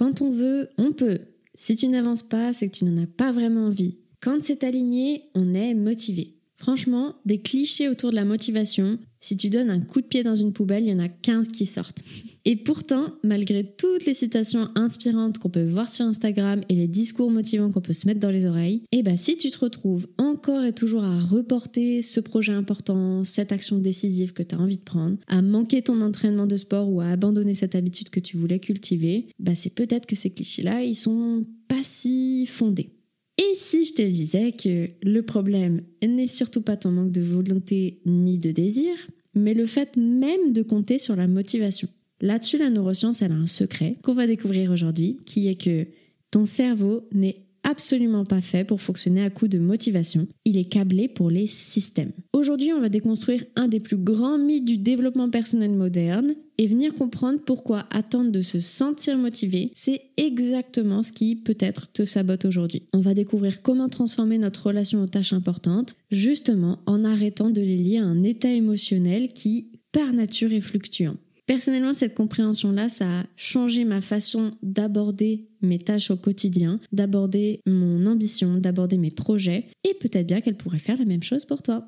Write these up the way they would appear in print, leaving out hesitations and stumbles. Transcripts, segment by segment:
Quand on veut, on peut. Si tu n'avances pas, c'est que tu n'en as pas vraiment envie. Quand c'est aligné, on est motivé. Franchement, des clichés autour de la motivation, si tu donnes un coup de pied dans une poubelle, il y en a 15 qui sortent. Et pourtant, malgré toutes les citations inspirantes qu'on peut voir sur Instagram et les discours motivants qu'on peut se mettre dans les oreilles, si tu te retrouves encore et toujours à reporter ce projet important, cette action décisive que tu as envie de prendre, à manquer ton entraînement de sport ou à abandonner cette habitude que tu voulais cultiver, c'est peut-être que ces clichés-là, ils sont pas si fondés. Et si je te disais que le problème n'est surtout pas ton manque de volonté ni de désir, mais le fait même de compter sur la motivation. Là-dessus, la neuroscience, elle a un secret qu'on va découvrir aujourd'hui, qui est que ton cerveau n'est absolument pas fait pour fonctionner à coup de motivation. Il est câblé pour les systèmes. Aujourd'hui, on va déconstruire un des plus grands mythes du développement personnel moderne et venir comprendre pourquoi attendre de se sentir motivé, c'est exactement ce qui peut-être te sabote aujourd'hui. On va découvrir comment transformer notre relation aux tâches importantes, justement en arrêtant de les lier à un état émotionnel qui, par nature, est fluctuant. Personnellement, cette compréhension-là, ça a changé ma façon d'aborder mes tâches au quotidien, d'aborder mon ambition, d'aborder mes projets, et peut-être bien qu'elle pourrait faire la même chose pour toi.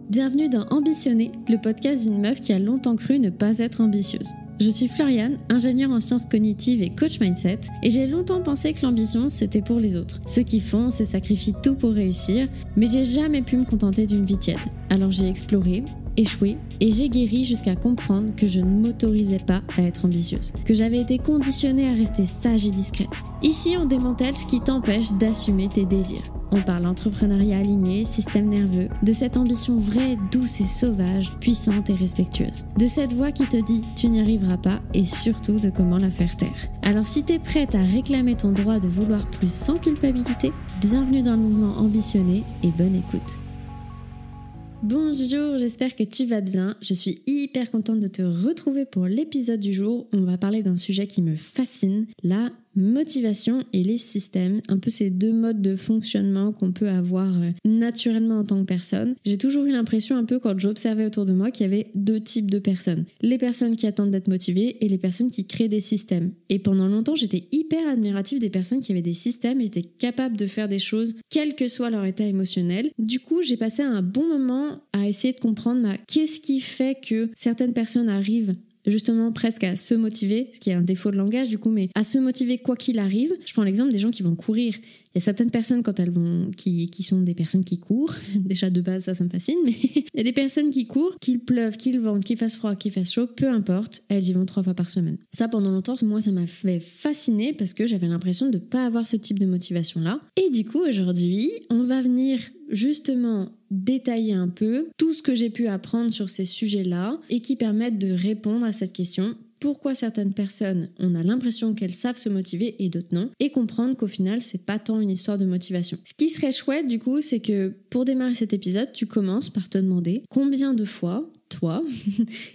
Bienvenue dans Ambitionner, le podcast d'une meuf qui a longtemps cru ne pas être ambitieuse. Je suis Floriane, ingénieure en sciences cognitives et coach mindset, et j'ai longtemps pensé que l'ambition, c'était pour les autres. Ceux qui foncent et sacrifient tout pour réussir, mais j'ai jamais pu me contenter d'une vie tiède. Alors j'ai exploré, échoué, et j'ai guéri jusqu'à comprendre que je ne m'autorisais pas à être ambitieuse, que j'avais été conditionnée à rester sage et discrète. Ici, on démantèle ce qui t'empêche d'assumer tes désirs. On parle entrepreneuriat aligné, système nerveux, de cette ambition vraie, douce et sauvage, puissante et respectueuse. De cette voix qui te dit « tu n'y arriveras pas » et surtout de comment la faire taire. Alors si t'es prête à réclamer ton droit de vouloir plus sans culpabilité, bienvenue dans le mouvement Ambitionner et bonne écoute. Bonjour, j'espère que tu vas bien. Je suis hyper contente de te retrouver pour l'épisode du jour. On va parler d'un sujet qui me fascine, la motivation et les systèmes, un peu ces deux modes de fonctionnement qu'on peut avoir naturellement en tant que personne. J'ai toujours eu l'impression un peu quand j'observais autour de moi qu'il y avait deux types de personnes. Les personnes qui attendent d'être motivées et les personnes qui créent des systèmes. Et pendant longtemps, j'étais hyper admirative des personnes qui avaient des systèmes et étaient capables de faire des choses, quel que soit leur état émotionnel. Du coup, j'ai passé un bon moment à essayer de comprendre qu'est-ce qui fait que certaines personnes arrivent justement presque à se motiver, ce qui est un défaut de langage du coup, mais à se motiver quoi qu'il arrive. Je prends l'exemple des gens qui vont courir. Il y a certaines personnes quand elles vont, qui sont des personnes qui courent, déjà de base ça me fascine, mais il y a des personnes qui courent, qu'il pleuve, qu'il vente, qu'il fasse froid, qu'il fasse chaud, peu importe, elles y vont 3 fois par semaine. Ça pendant longtemps, moi ça m'a fait fasciner parce que j'avais l'impression de ne pas avoir ce type de motivation-là. Et du coup aujourd'hui, on va venir justement détailler un peu tout ce que j'ai pu apprendre sur ces sujets-là et qui permettent de répondre à cette question. Pourquoi certaines personnes, on a l'impression qu'elles savent se motiver et d'autres non, et comprendre qu'au final, c'est pas tant une histoire de motivation. Ce qui serait chouette du coup, c'est que pour démarrer cet épisode, tu commences par te demander combien de fois, toi,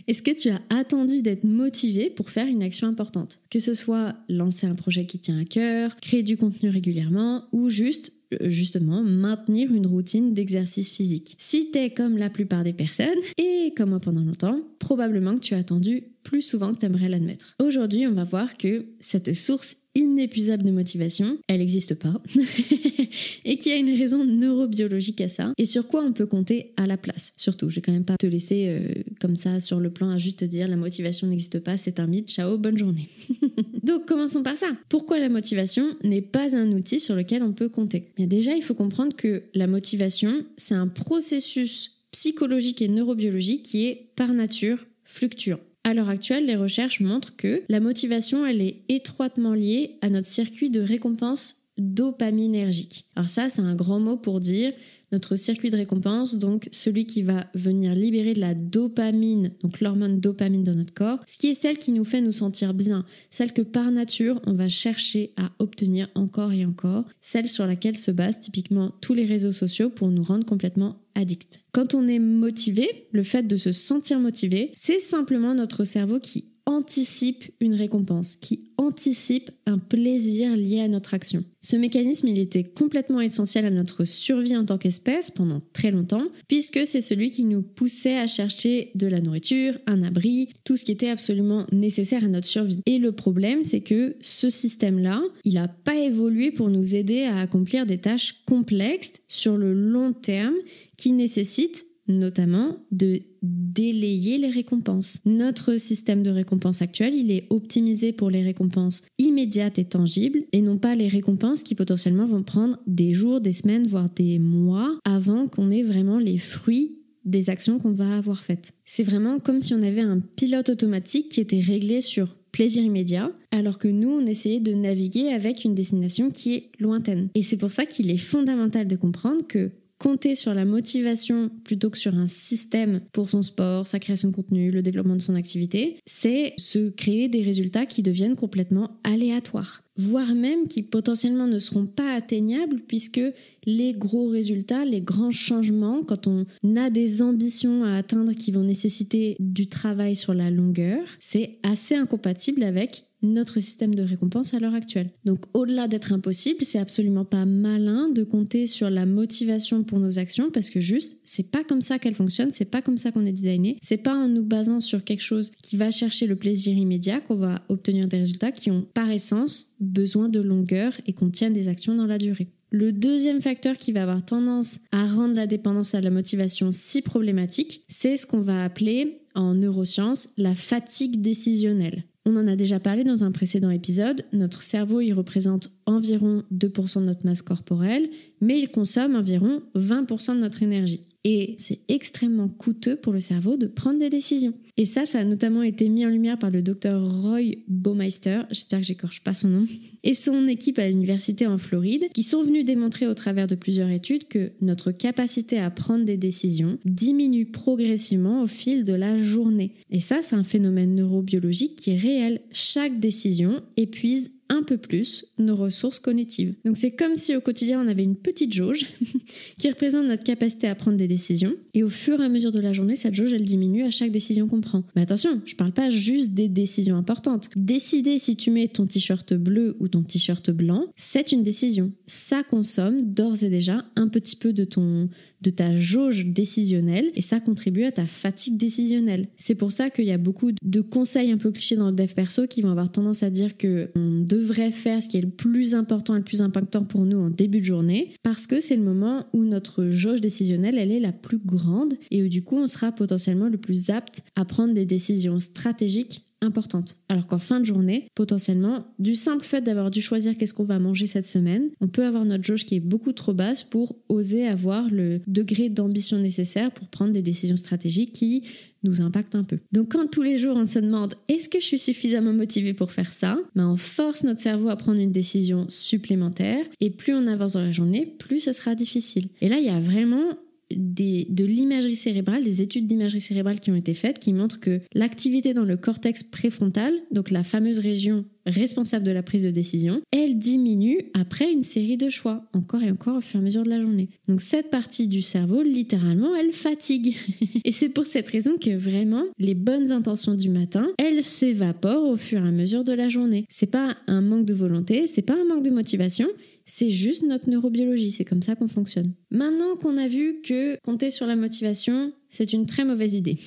est-ce que tu as attendu d'être motivé pour faire une action importante? Que ce soit lancer un projet qui tient à cœur, créer du contenu régulièrement ou justement maintenir une routine d'exercice physique. Si t'es comme la plupart des personnes, et comme moi pendant longtemps, probablement que tu as attendu plus souvent que t'aimerais l'admettre. Aujourd'hui, on va voir que cette source inépuisable de motivation, elle n'existe pas, et qu'il y a une raison neurobiologique à ça, et sur quoi on peut compter à la place. Surtout, je vais quand même pas te laisser comme ça sur le plan à juste te dire la motivation n'existe pas, c'est un mythe, ciao, bonne journée. Donc commençons par ça. Pourquoi la motivation n'est pas un outil sur lequel on peut compter? Bien déjà, il faut comprendre que la motivation, c'est un processus psychologique et neurobiologique qui est par nature fluctuant. À l'heure actuelle, les recherches montrent que la motivation, elle est étroitement liée à notre circuit de récompense dopaminergique. Alors ça, c'est un grand mot pour dire notre circuit de récompense, donc celui qui va venir libérer de la dopamine, donc l'hormone dopamine dans notre corps, ce qui est celle qui nous fait nous sentir bien, celle que par nature, on va chercher à obtenir encore et encore, celle sur laquelle se basent typiquement tous les réseaux sociaux pour nous rendre complètement addicts. Quand on est motivé, le fait de se sentir motivé, c'est simplement notre cerveau qui anticipe une récompense, qui anticipe un plaisir lié à notre action. Ce mécanisme, il était complètement essentiel à notre survie en tant qu'espèce pendant très longtemps, puisque c'est celui qui nous poussait à chercher de la nourriture, un abri, tout ce qui était absolument nécessaire à notre survie. Et le problème, c'est que ce système-là, il n'a pas évolué pour nous aider à accomplir des tâches complexes sur le long terme qui nécessitent notamment de délayer les récompenses. Notre système de récompense actuel, il est optimisé pour les récompenses immédiates et tangibles et non pas les récompenses qui potentiellement vont prendre des jours, des semaines, voire des mois avant qu'on ait vraiment les fruits des actions qu'on va avoir faites. C'est vraiment comme si on avait un pilote automatique qui était réglé sur plaisir immédiat, alors que nous, on essayait de naviguer avec une destination qui est lointaine. Et c'est pour ça qu'il est fondamental de comprendre que compter sur la motivation plutôt que sur un système pour son sport, sa création de contenu, le développement de son activité, c'est se créer des résultats qui deviennent complètement aléatoires, voire même qui potentiellement ne seront pas atteignables puisque les gros résultats, les grands changements, quand on a des ambitions à atteindre qui vont nécessiter du travail sur la longueur, c'est assez incompatible avec notre système de récompense à l'heure actuelle. Donc au-delà d'être impossible, c'est absolument pas malin de compter sur la motivation pour nos actions parce que juste, c'est pas comme ça qu'elle fonctionne, c'est pas comme ça qu'on est designé, c'est pas en nous basant sur quelque chose qui va chercher le plaisir immédiat qu'on va obtenir des résultats qui ont par essence besoin de longueur et contiennent des actions dans la durée. Le deuxième facteur qui va avoir tendance à rendre la dépendance à la motivation si problématique, c'est ce qu'on va appeler en neurosciences la fatigue décisionnelle. On en a déjà parlé dans un précédent épisode, notre cerveau il représente environ 2% de notre masse corporelle, mais il consomme environ 20% de notre énergie. Et c'est extrêmement coûteux pour le cerveau de prendre des décisions. Et ça a notamment été mis en lumière par le docteur Roy Baumeister, j'espère que j'écorche pas son nom, et son équipe à l'université en Floride, qui sont venus démontrer au travers de plusieurs études que notre capacité à prendre des décisions diminue progressivement au fil de la journée. Et ça, c'est un phénomène neurobiologique qui est réel. Chaque décision épuise un peu plus nos ressources cognitives. Donc c'est comme si au quotidien on avait une petite jauge qui représente notre capacité à prendre des décisions et au fur et à mesure de la journée, cette jauge elle diminue à chaque décision qu'on prend. Mais attention, je parle pas juste des décisions importantes. Décider si tu mets ton t-shirt bleu ou ton t-shirt blanc, c'est une décision. Ça consomme d'ores et déjà un petit peu de ta jauge décisionnelle et ça contribue à ta fatigue décisionnelle. C'est pour ça qu'il y a beaucoup de conseils un peu clichés dans le dev perso qui vont avoir tendance à dire qu'on devrait faire ce qui est le plus important et le plus impactant pour nous en début de journée parce que c'est le moment où notre jauge décisionnelle elle est la plus grande et où du coup on sera potentiellement le plus apte à prendre des décisions stratégiques importante. Alors qu'en fin de journée, potentiellement, du simple fait d'avoir dû choisir qu'est-ce qu'on va manger cette semaine, on peut avoir notre jauge qui est beaucoup trop basse pour oser avoir le degré d'ambition nécessaire pour prendre des décisions stratégiques qui nous impactent un peu. Donc quand tous les jours on se demande est-ce que je suis suffisamment motivée pour faire ça, on force notre cerveau à prendre une décision supplémentaire et plus on avance dans la journée, plus ce sera difficile. Et là, il y a vraiment de l'imagerie cérébrale, des études d'imagerie cérébrale qui ont été faites qui montrent que l'activité dans le cortex préfrontal, donc la fameuse région responsable de la prise de décision, elle diminue après une série de choix, encore et encore au fur et à mesure de la journée. Donc cette partie du cerveau, littéralement, elle fatigue. Et c'est pour cette raison que vraiment, les bonnes intentions du matin, elles s'évaporent au fur et à mesure de la journée. C'est pas un manque de volonté, c'est pas un manque de motivation, c'est juste notre neurobiologie, c'est comme ça qu'on fonctionne. Maintenant qu'on a vu que compter sur la motivation, c'est une très mauvaise idée.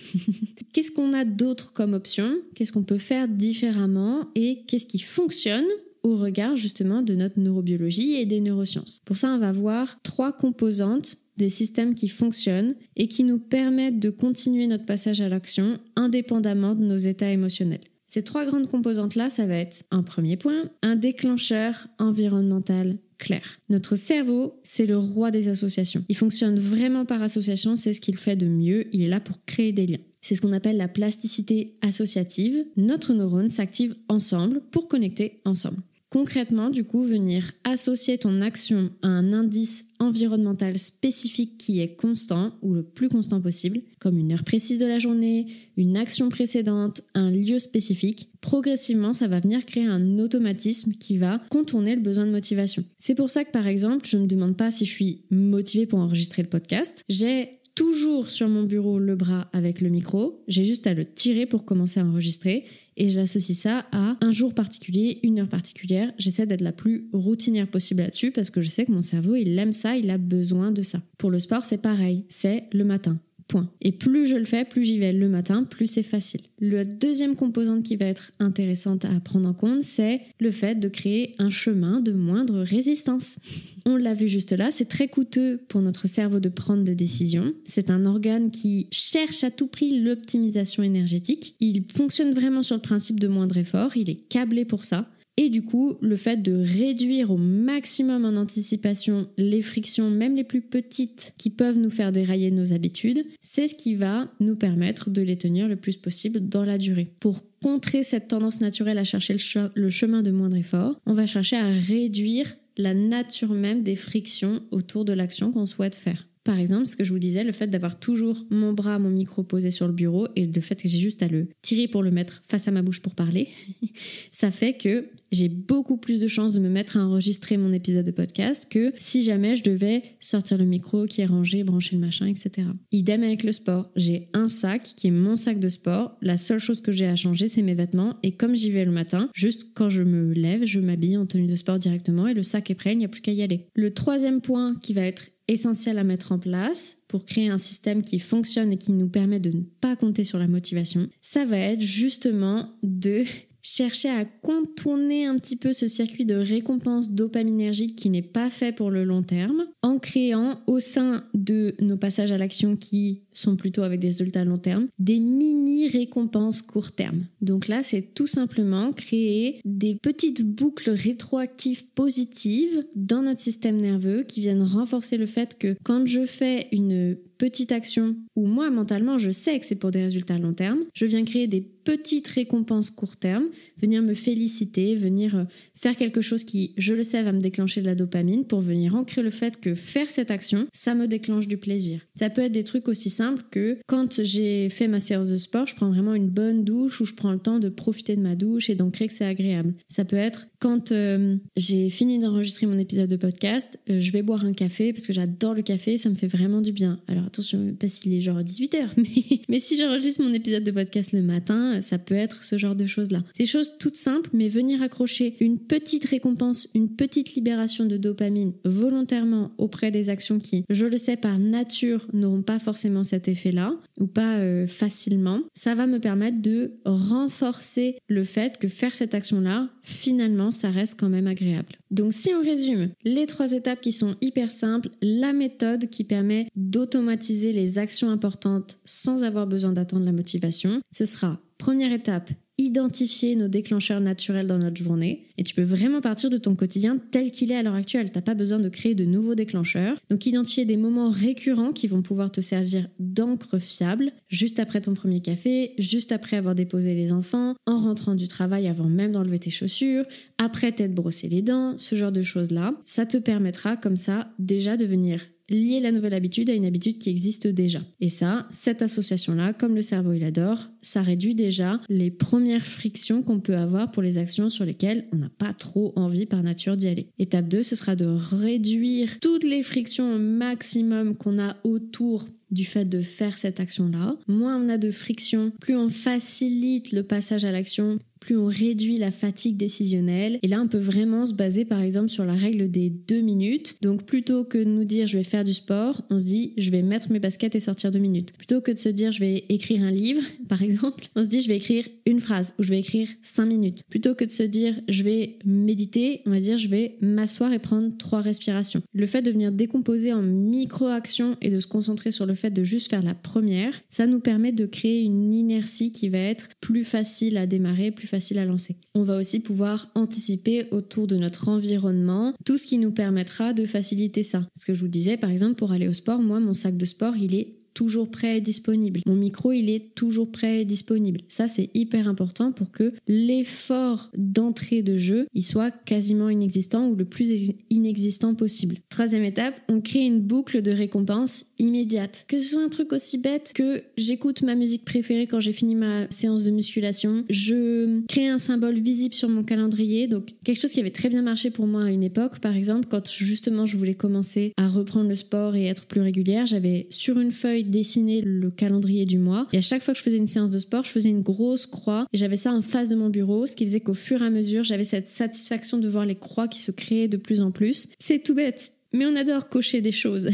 Qu'est-ce qu'on a d'autre comme option? Qu'est-ce qu'on peut faire différemment? Et qu'est-ce qui fonctionne au regard justement de notre neurobiologie et des neurosciences? Pour ça, on va voir 3 composantes des systèmes qui fonctionnent et qui nous permettent de continuer notre passage à l'action indépendamment de nos états émotionnels. Ces 3 grandes composantes-là, ça va être un premier point, un déclencheur environnemental clair. Notre cerveau, c'est le roi des associations. Il fonctionne vraiment par association, c'est ce qu'il fait de mieux, il est là pour créer des liens. C'est ce qu'on appelle la plasticité associative. Notre neurone s'active ensemble pour connecter ensemble. Concrètement, du coup, venir associer ton action à un indice environnemental spécifique qui est constant ou le plus constant possible, comme une heure précise de la journée, une action précédente, un lieu spécifique, progressivement, ça va venir créer un automatisme qui va contourner le besoin de motivation. C'est pour ça que, par exemple, je ne me demande pas si je suis motivée pour enregistrer le podcast. J'ai toujours sur mon bureau le bras avec le micro, j'ai juste à le tirer pour commencer à enregistrer et j'associe ça à un jour particulier, une heure particulière. J'essaie d'être la plus routinière possible là-dessus parce que je sais que mon cerveau, il aime ça, il a besoin de ça. Pour le sport, c'est pareil, c'est le matin. Point. Et plus je le fais, plus j'y vais le matin, plus c'est facile. La deuxième composante qui va être intéressante à prendre en compte, c'est le fait de créer un chemin de moindre résistance. On l'a vu juste là, c'est très coûteux pour notre cerveau de prendre des décisions. C'est un organe qui cherche à tout prix l'optimisation énergétique. Il fonctionne vraiment sur le principe de moindre effort, il est câblé pour ça. Et du coup, le fait de réduire au maximum en anticipation les frictions, même les plus petites, qui peuvent nous faire dérailler nos habitudes, c'est ce qui va nous permettre de les tenir le plus possible dans la durée. Pour contrer cette tendance naturelle à chercher le chemin de moindre effort, on va chercher à réduire la nature même des frictions autour de l'action qu'on souhaite faire. Par exemple, ce que je vous disais, le fait d'avoir toujours mon micro posé sur le bureau et le fait que j'ai juste à le tirer pour le mettre face à ma bouche pour parler, ça fait que j'ai beaucoup plus de chances de me mettre à enregistrer mon épisode de podcast que si jamais je devais sortir le micro qui est rangé, brancher le machin, etc. Idem avec le sport. J'ai un sac qui est mon sac de sport. La seule chose que j'ai à changer, c'est mes vêtements. Et comme j'y vais le matin, juste quand je me lève, je m'habille en tenue de sport directement et le sac est prêt, il n'y a plus qu'à y aller. Le troisième point qui va être essentiel à mettre en place pour créer un système qui fonctionne et qui nous permet de ne pas compter sur la motivation, ça va être justement de chercher à contourner un petit peu ce circuit de récompense dopaminergique qui n'est pas fait pour le long terme, en créant au sein de nos passages à l'action qui sont plutôt avec des résultats à long terme, des mini-récompenses court terme. Donc là, c'est tout simplement créer des petites boucles rétroactives positives dans notre système nerveux qui viennent renforcer le fait que quand je fais une petite action où moi, mentalement, je sais que c'est pour des résultats à long terme, je viens créer des petites récompenses court terme, venir me féliciter, venir faire quelque chose qui, je le sais, va me déclencher de la dopamine pour venir ancrer le fait que faire cette action, ça me déclenche du plaisir. Ça peut être des trucs aussi simples que quand j'ai fait ma séance de sport, je prends vraiment une bonne douche où je prends le temps de profiter de ma douche et d'ancrer que c'est agréable. Ça peut être quand j'ai fini d'enregistrer mon épisode de podcast, je vais boire un café parce que j'adore le café, ça me fait vraiment du bien. Alors attention, pas s'il est genre 18h, mais si j'enregistre mon épisode de podcast le matin, ça peut être ce genre de choses-là. Des choses toutes simples, mais venir accrocher une petite récompense, une petite libération de dopamine volontairement auprès des actions qui, je le sais par nature, n'auront pas forcément cet effet-là, ou pas facilement, ça va me permettre de renforcer le fait que faire cette action-là, finalement, ça reste quand même agréable. Donc si on résume, les 3 étapes qui sont hyper simples, la méthode qui permet d'automatiser les actions importantes sans avoir besoin d'attendre la motivation, ce sera, première étape, identifier nos déclencheurs naturels dans notre journée. Et tu peux vraiment partir de ton quotidien tel qu'il est à l'heure actuelle. T'as pas besoin de créer de nouveaux déclencheurs. Donc identifier des moments récurrents qui vont pouvoir te servir d'encre fiable, juste après ton premier café, juste après avoir déposé les enfants, en rentrant du travail avant même d'enlever tes chaussures, après t'être brossé les dents, ce genre de choses-là. Ça te permettra comme ça déjà de venir lier la nouvelle habitude à une habitude qui existe déjà. Et ça, cette association-là, comme le cerveau il adore, ça réduit déjà les premières frictions qu'on peut avoir pour les actions sur lesquelles on n'a pas trop envie par nature d'y aller. Étape 2, ce sera de réduire toutes les frictions au maximum qu'on a autour du fait de faire cette action-là. Moins on a de friction, plus on facilite le passage à l'action, plus on réduit la fatigue décisionnelle. Et là, on peut vraiment se baser par exemple sur la règle des 2 minutes. Donc plutôt que de nous dire je vais faire du sport, on se dit je vais mettre mes baskets et sortir 2 minutes. Plutôt que de se dire je vais écrire un livre, par exemple, on se dit je vais écrire une phrase ou je vais écrire 5 minutes. Plutôt que de se dire je vais méditer, on va dire je vais m'asseoir et prendre 3 respirations. Le fait de venir décomposer en micro-actions et de se concentrer sur le fait de juste faire la première, ça nous permet de créer une inertie qui va être plus facile à démarrer, plus facile à lancer. On va aussi pouvoir anticiper autour de notre environnement tout ce qui nous permettra de faciliter ça. Ce que je vous disais, par exemple, pour aller au sport, moi, mon sac de sport, il est toujours prêt et disponible. Mon micro, il est toujours prêt et disponible. Ça, c'est hyper important pour que l'effort d'entrée de jeu, il soit quasiment inexistant ou le plus inexistant possible. 3e étape, on crée une boucle de récompense immédiate. Que ce soit un truc aussi bête que j'écoute ma musique préférée quand j'ai fini ma séance de musculation, je crée un symbole visible sur mon calendrier, donc quelque chose qui avait très bien marché pour moi à une époque, par exemple, quand justement je voulais commencer à reprendre le sport et être plus régulière, j'avais sur une feuille dessiné le calendrier du mois, et à chaque fois que je faisais une séance de sport, je faisais une grosse croix, et j'avais ça en face de mon bureau, ce qui faisait qu'au fur et à mesure, j'avais cette satisfaction de voir les croix qui se créaient de plus en plus. C'est tout bête, mais on adore cocher des choses.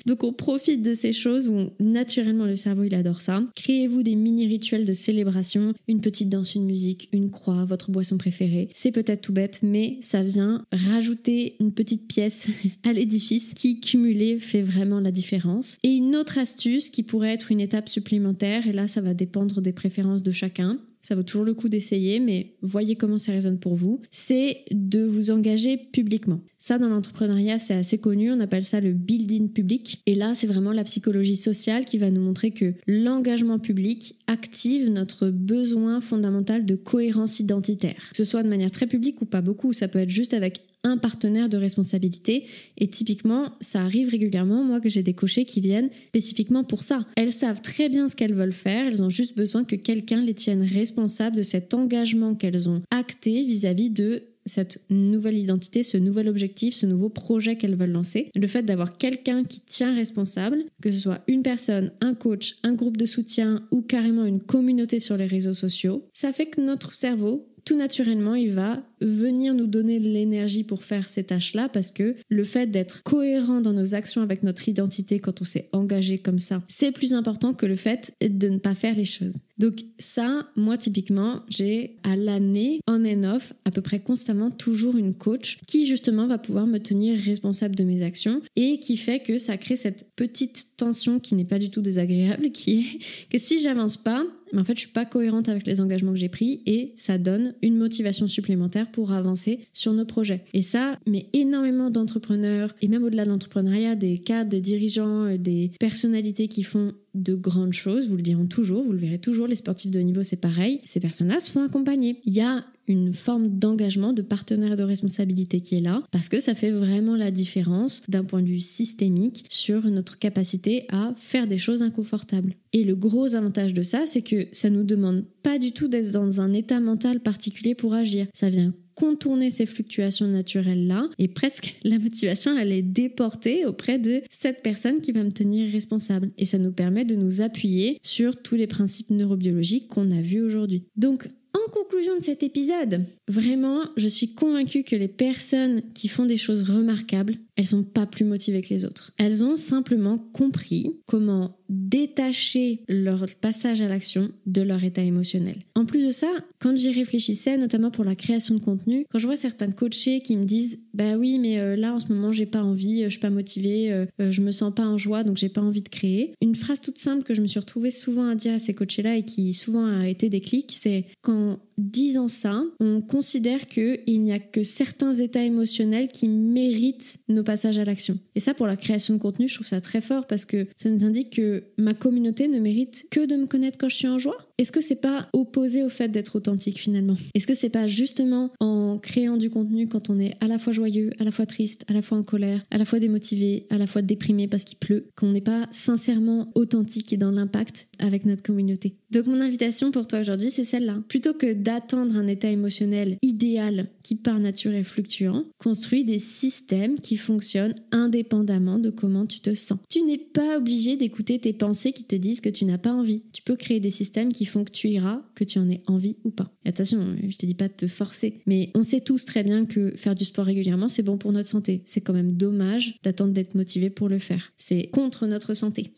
Donc on profite de ces choses où naturellement le cerveau il adore ça. Créez-vous des mini-rituels de célébration, une petite danse, une musique, une croix, votre boisson préférée. C'est peut-être tout bête, mais ça vient rajouter une petite pièce à l'édifice qui, cumulée, fait vraiment la différence. Et une autre astuce qui pourrait être une étape supplémentaire, et là ça va dépendre des préférences de chacun, ça vaut toujours le coup d'essayer, mais voyez comment ça résonne pour vous, c'est de vous engager publiquement. Ça, dans l'entrepreneuriat, c'est assez connu, on appelle ça le build-in public. Et là, c'est vraiment la psychologie sociale qui va nous montrer que l'engagement public active notre besoin fondamental de cohérence identitaire. Que ce soit de manière très publique ou pas beaucoup, ça peut être juste avec un partenaire de responsabilité. Et typiquement, ça arrive régulièrement, moi, que j'ai des coachées qui viennent spécifiquement pour ça. Elles savent très bien ce qu'elles veulent faire, elles ont juste besoin que quelqu'un les tienne responsables de cet engagement qu'elles ont acté vis-à-vis de cette nouvelle identité, ce nouvel objectif, ce nouveau projet qu'elles veulent lancer. Le fait d'avoir quelqu'un qui tient responsable, que ce soit une personne, un coach, un groupe de soutien ou carrément une communauté sur les réseaux sociaux, ça fait que notre cerveau, tout naturellement, il va venir nous donner l'énergie pour faire ces tâches-là parce que le fait d'être cohérent dans nos actions avec notre identité quand on s'est engagé comme ça, c'est plus important que le fait de ne pas faire les choses. Donc ça, moi typiquement, j'ai à l'année, on and off, à peu près constamment, toujours une coach qui justement va pouvoir me tenir responsable de mes actions et qui fait que ça crée cette petite tension qui n'est pas du tout désagréable, qui est que si j'avance pas, mais en fait, je suis pas cohérente avec les engagements que j'ai pris et ça donne une motivation supplémentaire pour avancer sur nos projets. Et ça, mais énormément d'entrepreneurs et même au-delà de l'entrepreneuriat, des cadres, des dirigeants, des personnalités qui font de grandes choses, vous le diront toujours, vous le verrez toujours, les sportifs de haut niveau, c'est pareil. Ces personnes-là se font accompagner. Il y a une forme d'engagement, de partenaire et de responsabilité qui est là, parce que ça fait vraiment la différence d'un point de vue systémique sur notre capacité à faire des choses inconfortables. Et le gros avantage de ça, c'est que ça nous demande pas du tout d'être dans un état mental particulier pour agir. Ça vient contourner ces fluctuations naturelles-là et presque la motivation, elle est déportée auprès de cette personne qui va me tenir responsable. Et ça nous permet de nous appuyer sur tous les principes neurobiologiques qu'on a vus aujourd'hui. Donc, en conclusion de cet épisode, vraiment, je suis convaincue que les personnes qui font des choses remarquables, elles sont pas plus motivées que les autres. Elles ont simplement compris comment détacher leur passage à l'action de leur état émotionnel. En plus de ça, quand j'y réfléchissais, notamment pour la création de contenu, quand je vois certains coachés qui me disent « Bah oui, mais là en ce moment j'ai pas envie, je suis pas motivée, je me sens pas en joie donc j'ai pas envie de créer », une phrase toute simple que je me suis retrouvée souvent à dire à ces coachés-là et qui souvent a été déclic, c'est qu'en disant ça, on considère qu'il n'y a que certains états émotionnels qui méritent nos passages à l'action. Et ça, pour la création de contenu, je trouve ça très fort parce que ça nous indique que ma communauté ne mérite que de me connaître quand je suis en joie. Est-ce que c'est pas opposé au fait d'être authentique finalement ? Est-ce que c'est pas justement en créant du contenu quand on est à la fois joyeux, à la fois triste, à la fois en colère, à la fois démotivé, à la fois déprimé parce qu'il pleut, qu'on n'est pas sincèrement authentique et dans l'impact avec notre communauté ? Donc mon invitation pour toi aujourd'hui, c'est celle-là. Plutôt que d'attendre un état émotionnel idéal qui par nature est fluctuant, construis des systèmes qui fonctionnent indépendamment de comment tu te sens. Tu n'es pas obligé d'écouter tes pensées qui te disent que tu n'as pas envie. Tu peux créer des systèmes qui font que tu iras, que tu en aies envie ou pas. Et attention, je te dis pas de te forcer, mais on sait tous très bien que faire du sport régulièrement, c'est bon pour notre santé. C'est quand même dommage d'attendre d'être motivé pour le faire. C'est contre notre santé.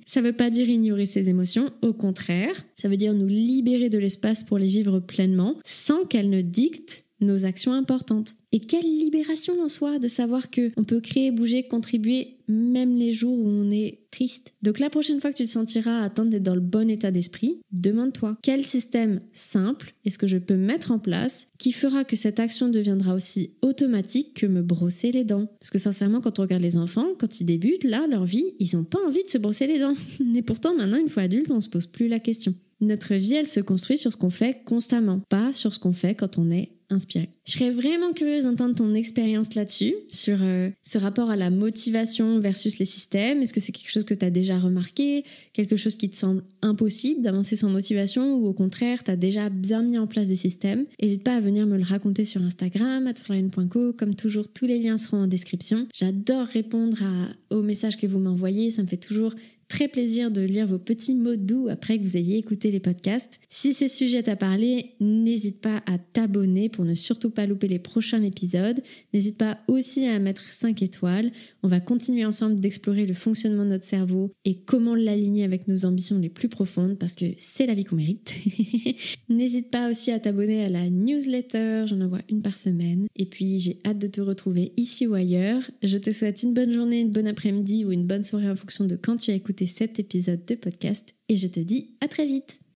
Ça veut pas dire ignorer ses émotions, au contraire, ça veut dire nous libérer de l'espace pour les vivre pleinement, sans qu'elles ne dictent nos actions importantes. Et quelle libération en soi de savoir qu'on peut créer, bouger, contribuer même les jours où on est triste. Donc la prochaine fois que tu te sentiras à attendre d'être dans le bon état d'esprit, demande-toi quel système simple est-ce que je peux mettre en place qui fera que cette action deviendra aussi automatique que me brosser les dents. Parce que sincèrement, quand on regarde les enfants, quand ils débutent là, leur vie, ils n'ont pas envie de se brosser les dents. Et pourtant maintenant, une fois adultes, on se pose plus la question. Notre vie, elle se construit sur ce qu'on fait constamment, pas sur ce qu'on fait quand on est inspiré. Je serais vraiment curieuse d'entendre ton expérience là-dessus, sur ce rapport à la motivation versus les systèmes. Est-ce que c'est quelque chose que tu as déjà remarqué, quelque chose qui te semble impossible d'avancer sans motivation, ou au contraire, tu as déjà bien mis en place des systèmes? N'hésite pas à venir me le raconter sur Instagram, @floriane.co. Comme toujours, tous les liens seront en description. J'adore répondre aux messages que vous m'envoyez, ça me fait toujours très plaisir de lire vos petits mots doux après que vous ayez écouté les podcasts. Si ces sujets t'a parlé, n'hésite pas à t'abonner pour ne surtout pas louper les prochains épisodes. N'hésite pas aussi à mettre 5 étoiles. On va continuer ensemble d'explorer le fonctionnement de notre cerveau et comment l'aligner avec nos ambitions les plus profondes, parce que c'est la vie qu'on mérite. N'hésite pas aussi à t'abonner à la newsletter, j'en envoie une par semaine. Et puis j'ai hâte de te retrouver ici ou ailleurs. Je te souhaite une bonne journée, une bonne après-midi ou une bonne soirée en fonction de quand tu as écouté cet épisode de podcast, et je te dis à très vite.